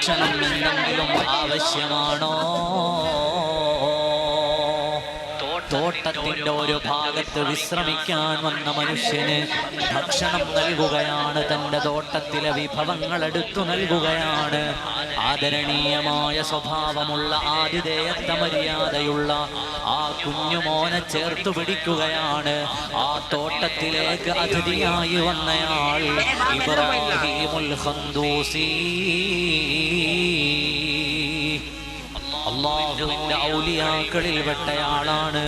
ഭക്ഷണം എന്തെങ്കിലും ആവശ്യമാണോ? തോട്ടത്തിന്റെ ഒരു ഭാഗത്ത് വിശ്രമിക്കാൻ വന്ന മനുഷ്യന് ഭക്ഷണം നൽകുകയാണ്. തന്റെ തോട്ടത്തിലെ വിഭവങ്ങൾ എടുത്തു നൽകുകയാണ്. ആദരണീയമായ സ്വഭാവമുള്ള ആതിഥേയത്വ മര്യാദയുള്ള ആ കുഞ്ഞുമോനെ ചേർത്തു പിടിക്കുകയാണ്. ആ തോട്ടത്തിലേക്ക് അതിഥിയായി വന്നയാൾ ഇബ്രാഹിമുൽ ഖന്ദൂസി, അല്ലാഹുവിന്റെ ഔലിയാക്കളിൽ പെട്ടയാളാണ്.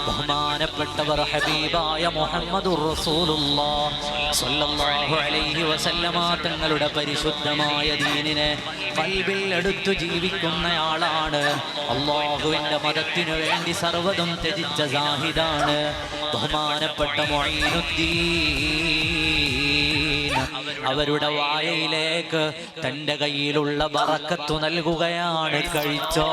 ബഹുമാനപ്പെട്ടവർ ഹബീബായ മുഹമ്മദുർ റസൂലുള്ളാഹ് സ്വല്ലല്ലാഹു അലൈഹി വസല്ലമ തങ്ങളുടെ പരിശുദ്ധമായ ദീനിനെ ഖൽബിൽ എടുത്തു ജീവിക്കുന്നയാളാണ്. അല്ലാഹുവിന്റെ മതത്തിനു വേണ്ടി സർവ്വതും ത്യജിച്ച സാഹിദാണ് ബഹുമാനപ്പെട്ട മുഈനുദ്ദീൻ. അവരുടെ വായയിലേക്ക് തന്റെ കയ്യിലുള്ള ബറക്കത്ത് നൽകുകയാണ്. കഴിച്ചോ.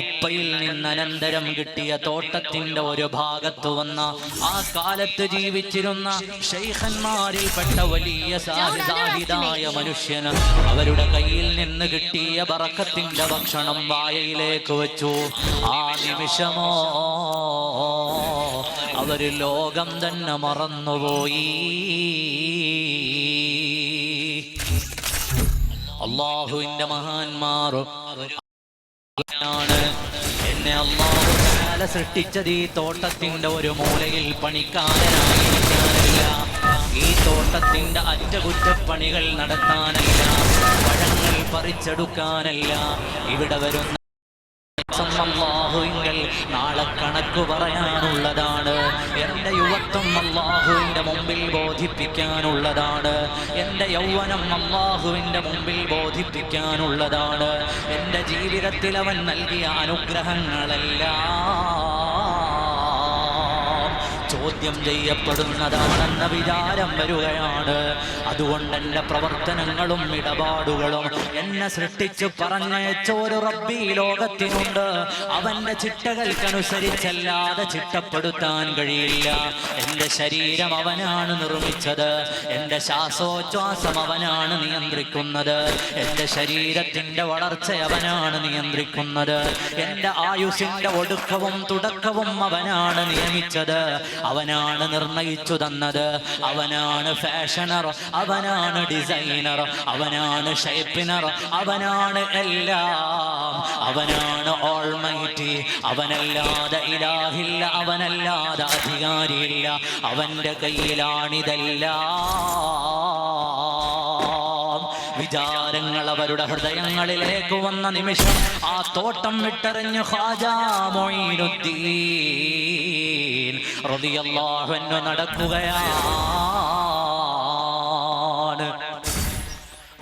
ഉപ്പയിൽ നിന്ന് അനന്തരം കിട്ടിയ തോട്ടത്തിന്റെ ഒരു ഭാഗത്ത് വന്ന ആ കാലത്ത് ജീവിച്ചിരുന്ന ശൈഖന്മാരിൽപ്പെട്ട വലിയ സാഹിദായ മനുഷ്യന് അവരുടെ കയ്യിൽ നിന്ന് കിട്ടിയ ബറക്കത്തിന്റെ ഭക്ഷണം വായയിലേക്ക് വെച്ചു. ആ നിമിഷമോ അവര് ലോകം തന്നെ മറന്നുപോയി. അല്ലാഹുവിന്റെ മഹാന്മാർ എന്നെ അല്ലാഹു തആല സൃഷ്ടിച്ചത് ഈ തോട്ടത്തിന്റെ ഒരു മൂലയിൽ പണിക്കാരനായിരിക്കാനല്ല, ഈ തോട്ടത്തിന്റെ അറ്റകുറ്റപ്പണികൾ നടത്താനല്ല, പഴങ്ങൾ പറിച്ചെടുക്കാനല്ല. ഇവിടെ വരുന്ന അല്ലാഹുവിങ്കൽ നാളെ കണക്ക് പറയാനുള്ളതാണ്. എൻ്റെ യുവത്വം അല്ലാഹുവിൻ്റെ മുമ്പിൽ ബോധിപ്പിക്കാനുള്ളതാണ്. എൻ്റെ യൗവനം അല്ലാഹുവിൻ്റെ മുമ്പിൽ ബോധിപ്പിക്കാനുള്ളതാണ്. എൻ്റെ ജീവിതത്തിൽ അവൻ നൽകിയ അനുഗ്രഹങ്ങളെല്ലാം ചോദ്യം ചെയ്യപ്പെടുന്നതാണെന്ന വിചാരം വരികയാണ്. അതുകൊണ്ട് എൻ്റെ പ്രവർത്തനങ്ങളും ഇടപാടുകളും എന്നെ സൃഷ്ടിച്ച് പറഞ്ഞയച്ച ഒരു റബ്ബി ലോകത്തിനുണ്ട്. അവന്റെ ചിട്ടകൾക്കനുസരിച്ചല്ലാതെ ചിട്ടപ്പെടുത്താൻ കഴിയില്ല. എൻ്റെ ശരീരം അവനാണ് നിർമ്മിച്ചത്. എൻ്റെ ശ്വാസോച്ഛ്വാസം അവനാണ് നിയന്ത്രിക്കുന്നത്. എൻ്റെ ശരീരത്തിൻ്റെ വളർച്ച അവനാണ് നിയന്ത്രിക്കുന്നത്. എൻ്റെ ആയുസ്സിൻ്റെ ഒടുക്കവും തുടക്കവും അവനാണ് നിയമിച്ചത്. അവനാണ് നിർണയിച്ചു തന്നത്. അവനാണ് ഫാഷനർ, അവനാണ് ഡിസൈനർ, അവനാണ് ഷേപ്പിനർ, അവനാണ് എല്ലാം. അവനാണ് ഓൾമൈറ്റി. അവനല്ലാതെ ഇലാഹില്ല, അവനല്ലാതെ അധികാരിയില്ല. അവന്റെ കയ്യിലാണിതെല്ലാം. വിചാരങ്ങൾ അവരുടെ ഹൃദയങ്ങളിലേക്ക് വന്ന നിമിഷം ആ തോട്ടം വിട്ടെറിഞ്ഞ് ഖാജാ മുഈനുദ്ദീൻ റളിയല്ലാഹു അൻഹു നടക്കുകയാണ്.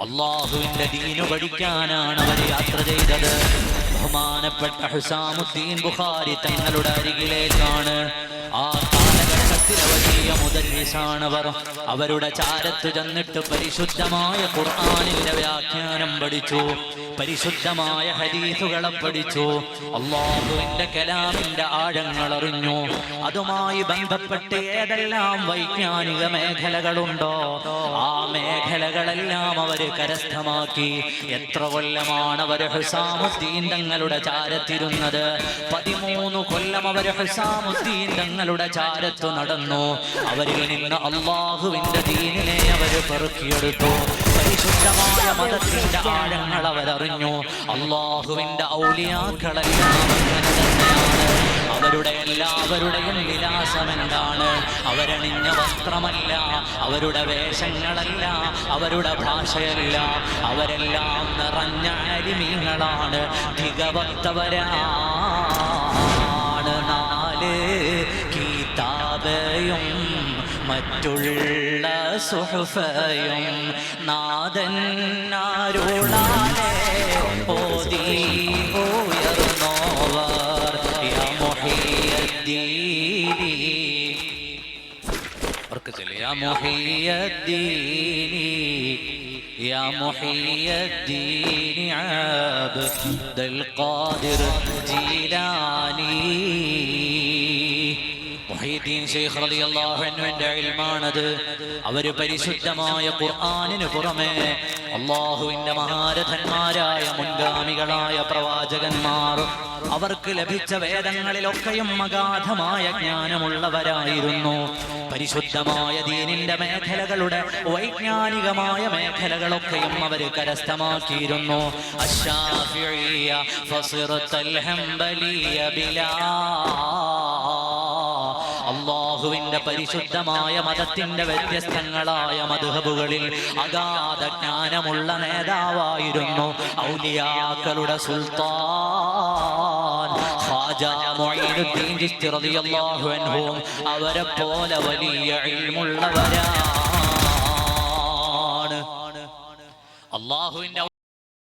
അല്ലാഹുവിന്റെ ദീന് പഠിക്കാനാണ് അവർ യാത്ര ചെയ്തത്. ബഹുമാനപ്പെട്ട ഹുസാമുദ്ദീൻ ബുഖാരി തങ്ങളുടെ അരികിലേക്കാണ്. ആ കാലഘട്ടത്തിലെ വലിയ മുദർരിസാണവർ. അവരുടെ ചാരത്ത് ചെന്നിട്ട് പരിശുദ്ധമായ ഖുർആനിന്റെ വ്യാഖ്യാനം പഠിച്ചു, പരിശുദ്ധമായ ഹദീസുകളെ പഠിച്ചു, അല്ലാഹുവിന്റെ കലാമിന്റെ ആഴങ്ങൾ അറിഞ്ഞു. അതുമായി ബന്ധപ്പെട്ട് ഏതെല്ലാം വൈജ്ഞാനിക മേഖലകളുണ്ടോ ആ മേഖലകളെല്ലാം അവര് കരസ്ഥമാക്കി. എത്ര കൊല്ലമാണ് അവർ ഹുസാമുദ്ദീൻ തങ്ങളുടെ ചാരത്തിരുന്നത്? 13 കൊല്ലം അവർ ഹുസാമുദ്ദീൻ തങ്ങളുടെ ചാരത്തു നടന്നു. അവരിൽ നിന്ന് അല്ലാഹുവിന്റെ ദീനിനെ അവർ പെറുക്കിയെടുത്തു. പരിശുദ്ധമായ മതത്തിന്റെ ആഴങ്ങൾ അവരറിഞ്ഞു. അല്ലാഹുവിന്റെ ഔലിയാക്കളെല്ലാം അങ്ങനെ തന്നെയാണ്. അവരുടെ എല്ലാവരുടെയും വിലാസം എന്താണ്? അവരണിഞ്ഞ വസ്ത്രമല്ല, അവരുടെ വേഷങ്ങളല്ല, അവരുടെ ഭാഷയല്ല. അവരെല്ലാം നിറഞ്ഞ അലിമീങ്ങളാണ്, തികവത്തവരാണ്. 4 കിതാബയും മറ്റുള്ള സുഹുഫയും നാദൻ അരുളാലെ ഓതി ഉയർന്നോവർ യാ മുഹിയദ്ദീനി. യാ മുഹിയദ്ദീനി യാ മുഹിയദ്ദീനി അബ്ദുൽ ഖാദിർ ജീലാനി. മുഹ്യിദ്ദീൻ ശൈഖ് റളിയല്ലാഹു അൻഹുവിന്റെ ഇൽമാണത്. അവര് പരിശുദ്ധമായ ഖുർആനിന് പുറമെ അല്ലാഹുവിന്റെ മഹാരഥന്മാരായ മുൻഗാമികളായ പ്രവാചകന്മാർ അവർക്ക് ലഭിച്ച വേദങ്ങളിലൊക്കെയും അഗാധമായ ജ്ഞാനമുള്ളവരായിരുന്നു. പരിശുദ്ധമായ ദീനിന്റെ മേഖലകളുടെ വൈജ്ഞാനികമായ മേഖലകളൊക്കെയും അവർ കരസ്ഥമാക്കിയിരുന്നു. അശ്ശാഫിഇയ്യ ഫസിറത്തൽ ഹംബലിയ ബിലാ, അല്ലാഹുവിന്റെ പരിശുദ്ധമായ മതത്തിന്റെ വ്യത്യസ്തങ്ങളായ മദ്ഹബുകളിൽ അഗാധ ജ്ഞാനമുള്ള നേതാവായിരുന്നു ഔലിയാക്കളുടെ സുൽത്താൻ ഖാജ മുഈനുദ്ദീൻ ചിശ്തി റളിയല്ലാഹു അൻഹു. അവരെ പോലെ വലിയ ഇൽമുള്ളവരാണ്. അല്ലാഹുവിന്റെ